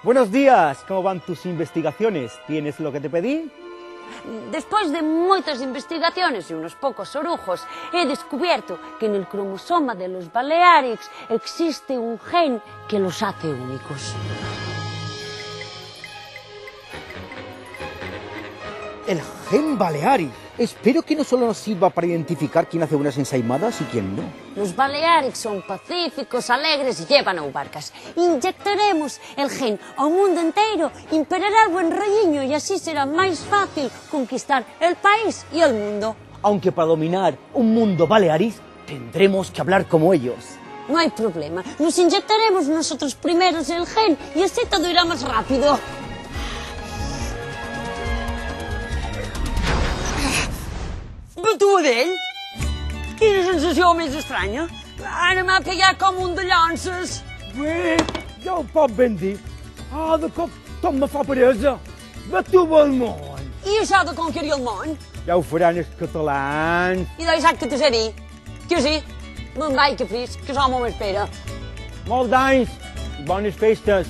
Buenos días, ¿cómo van tus investigaciones? ¿Tienes lo que te pedí? Despois de moitas investigaciones e unos pocos orujos, he descubierto que en el cromosoma de los Balearics existe un gen que los hace únicos. El gen Balearic. Espero que no solo nos sirva para identificar quién hace buenas ensaimadas y quién no. Los Balearics son pacíficos, alegres y llevan aubarcas. Inyectaremos el gen ao mundo inteiro, imperará el buen rolliño y así será máis fácil conquistar el país y el mundo. Aunque para dominar un mundo Balearic tendremos que hablar como ellos. No hay problema, nos inyectaremos nosotros primeros el gen y así todo irá más rápido. Tu de ell? Quina sensació més estranya. Ara m'ha pegat com un de llances. Bé, ja ho pot ben dir. De cop tot me fa peresa. De tu el món. I això de conquerir el món? Ja ho faran els catalans. I de saps que te sé dir? Que sí? Me'n vaig, que fris, que som m'espera. Molts d'anys. Bones festes.